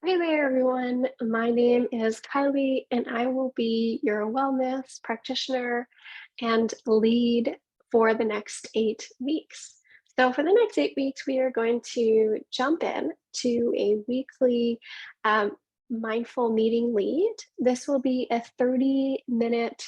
Hi there, everyone. My name is Kylie, and I will be your wellness practitioner and lead for the next 8 weeks. So, for the next 8 weeks, we are going to jump in to a weekly um, mindful meeting lead. This will be a 30-minute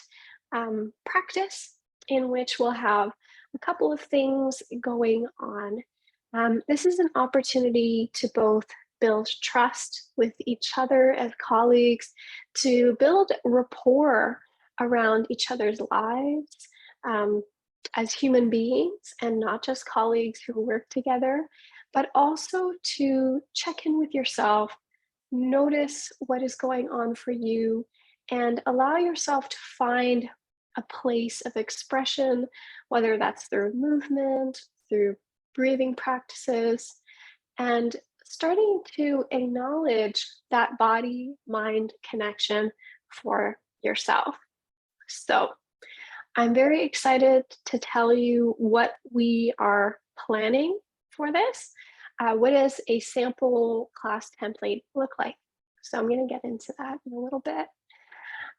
practice in which we'll have a couple of things going on. This is an opportunity to both build trust with each other as colleagues, to build rapport around each other's lives um, as human beings and not just colleagues who work together, but also to check in with yourself, notice what is going on for you, and allow yourself to find a place of expression, whether that's through movement, through breathing practices, and starting to acknowledge that body mind connection for yourself. So, I'm very excited to tell you what we are planning for this. What does a sample class template look like? So, I'm going to get into that in a little bit.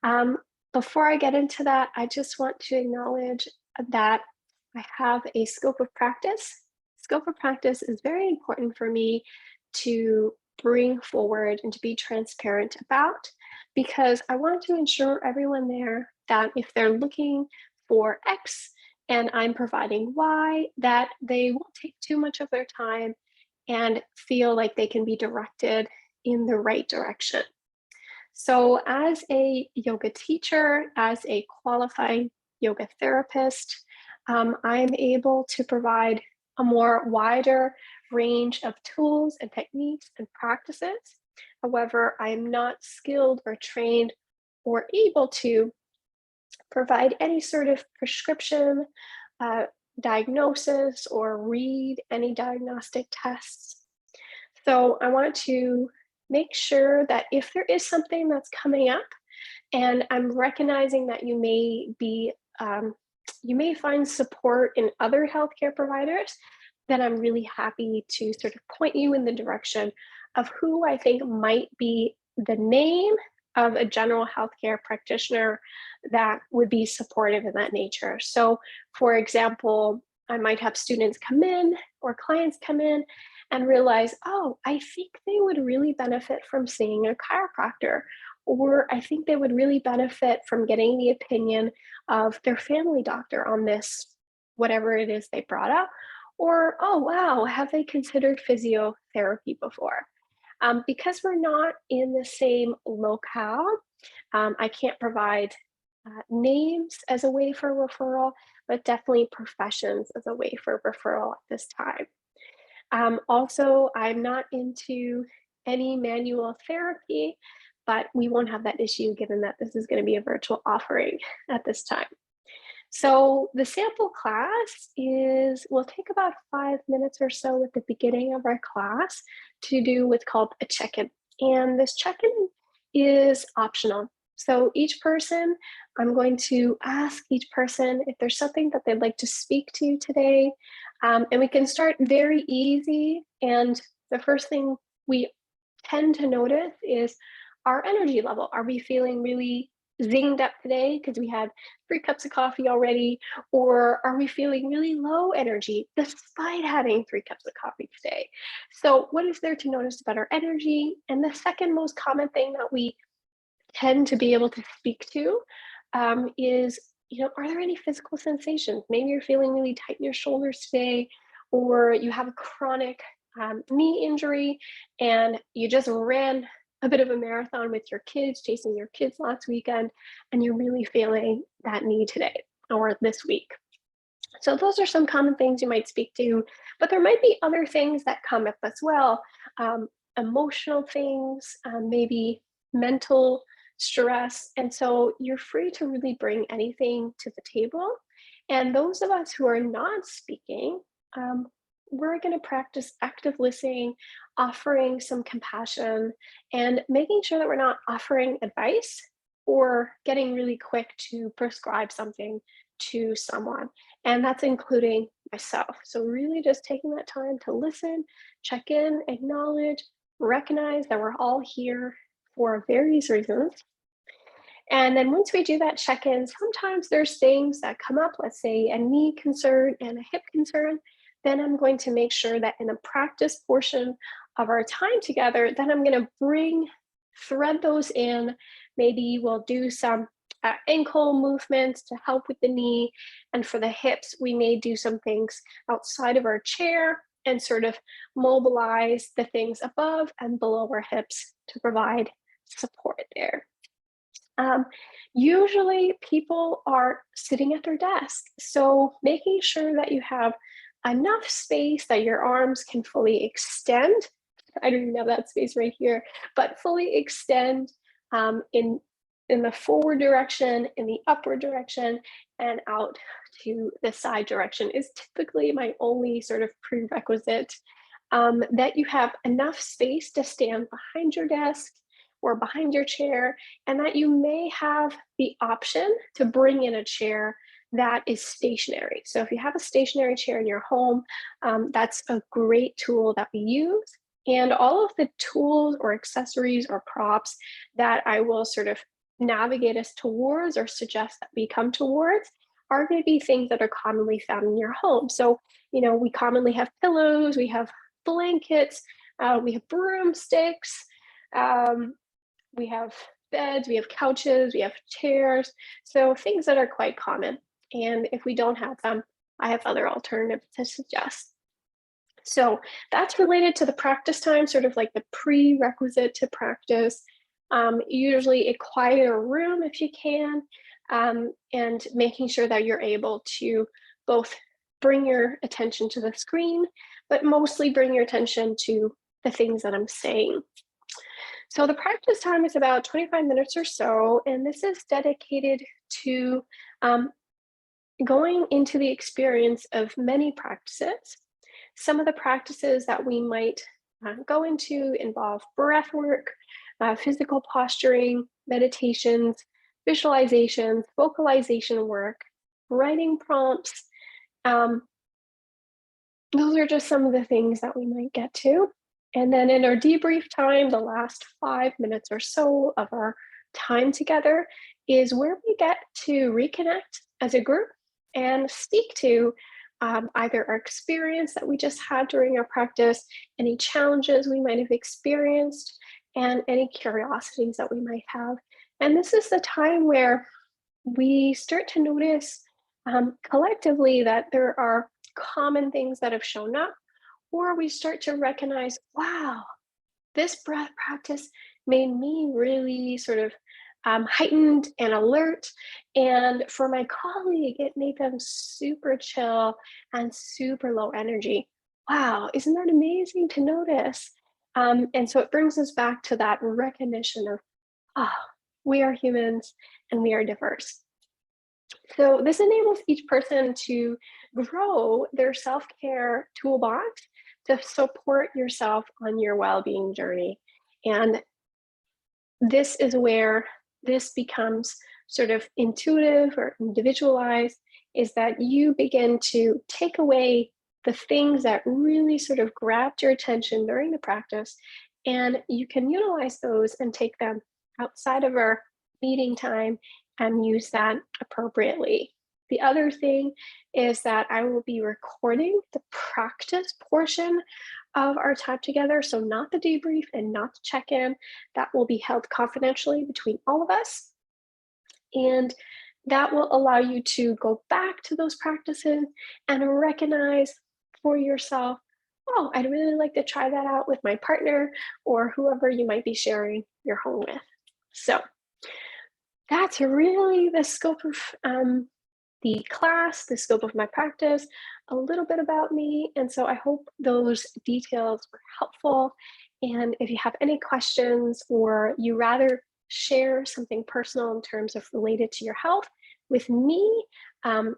Um, Before I get into that, I just want to acknowledge that I have a scope of practice. Scope of practice is very important for me to bring forward and to be transparent about, because I want to ensure everyone there that if they're looking for X and I'm providing Y, that they won't take too much of their time and feel like they can be directed in the right direction. So, as a yoga teacher, as a qualified yoga therapist, I'm able to provide a more wider range of tools and techniques and practices. However, I am not skilled or trained or able to provide any sort of prescription, uh, diagnosis, or read any diagnostic tests. So I want to make sure that if there is something that's coming up, and I'm recognizing that you may find support in other healthcare providers, then I'm really happy to sort of point you in the direction of who I think might be the name of a general healthcare practitioner that would be supportive in that nature. So, for example, I might have students come in or clients come in and realize, oh, I think they would really benefit from seeing a chiropractor, or I think they would really benefit from getting the opinion of their family doctor on this, whatever it is they brought up, or, oh, wow, have they considered physiotherapy before? Because we're not in the same locale, I can't provide names as a way for referral, but definitely professions as a way for referral at this time. Also, I'm not into any manual therapy, but we won't have that issue given that this is going to be a virtual offering at this time. So the sample class is will take about 5 minutes or so at the beginning of our class to do what's called a check-in. And this check-in is optional. So each person, I'm going to ask each person if there's something that they'd like to speak to today. And we can start very easy. And the first thing we tend to notice is our energy level. Are we feeling really zinged up today because we had 3 cups of coffee already? Or are we feeling really low energy despite having 3 cups of coffee today? So, what is there to notice about our energy? And the second most common thing that we tend to be able to speak to is, are there any physical sensations? Maybe you're feeling really tight in your shoulders today, or you have a chronic knee injury and you just ran a bit of a marathon with your kids, chasing your kids last weekend, and you're really feeling that knee today or this week. So, those are some common things you might speak to, but there might be other things that come up as well. Emotional things, maybe mental stress. And so, you're free to really bring anything to the table. And those of us who are not speaking, um, we're going to practice active listening, offering some compassion, and making sure that we're not offering advice or getting really quick to prescribe something to someone. And that's including myself. So, really just taking that time to listen, check in, acknowledge, recognize that we're all here for various reasons. And then once we do that check-in, sometimes there's things that come up, let's say a knee concern and a hip concern. Then I'm going to make sure that in the practice portion of our time together, then I'm going to thread those in. Maybe we'll do some ankle movements to help with the knee. And for the hips, we may do some things outside of our chair and sort of mobilize the things above and below our hips to provide support there. Usually people are sitting at their desk. So making sure that you have enough space that your arms can fully extend. I don't even have that space right here, but fully extend in the forward direction, in the upward direction, and out to the side direction is typically my only sort of prerequisite. That you have enough space to stand behind your desk or behind your chair, and that you may have the option to bring in a chair that is stationary. So if you have a stationary chair in your home, that's a great tool that we use. And all of the tools or accessories or props that I will sort of navigate us towards or suggest that we come towards are going to be things that are commonly found in your home. So, we commonly have pillows, we have blankets, we have broomsticks, we have beds, we have couches, we have chairs. So things that are quite common. And if we don't have them, I have other alternatives to suggest. So that's related to the practice time, sort of like the prerequisite to practice. Usually a quieter room if you can, and making sure that you're able to both bring your attention to the screen, but mostly bring your attention to the things that I'm saying. So the practice time is about 25 minutes or so, and this is dedicated to going into the experience of many practices. Some of the practices that we might go into involve breath work, physical posturing, meditations, visualizations, vocalization work, writing prompts. Those are just some of the things that we might get to. And then in our debrief time, the last 5 minutes or so of our time together is where we get to reconnect as a group and speak to either our experience that we just had during our practice, any challenges we might have experienced, and any curiosities that we might have. And this is the time where we start to notice collectively that there are common things that have shown up, or we start to recognize, wow, this breath practice made me really sort of heightened and alert. And for my colleague, it made them super chill and super low energy. Wow, isn't that amazing to notice? And so it brings us back to that recognition of, we are humans and we are diverse. So this enables each person to grow their self-care toolbox to support yourself on your well-being journey. And this is where this becomes sort of intuitive or individualized, is that you begin to take away the things that really sort of grabbed your attention during the practice, and you can utilize those and take them outside of our meeting time and use that appropriately. The other thing is that I will be recording the practice portion of our time together. So not the debrief and not the check-in. That will be held confidentially between all of us. And that will allow you to go back to those practices and recognize for yourself, oh, I'd really like to try that out with my partner or whoever you might be sharing your home with. So that's really the scope of the class, the scope of my practice, a little bit about me. And so I hope those details were helpful. And if you have any questions or you rather share something personal in terms of related to your health with me,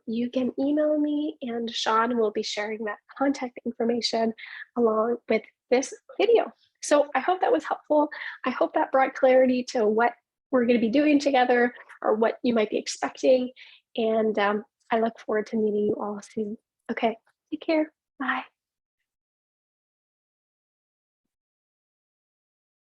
you can email me and Sean will be sharing that contact information along with this video. So I hope that was helpful. I hope that brought clarity to what we're going to be doing together or what you might be expecting. And I look forward to meeting you all soon. Okay, take care. Bye.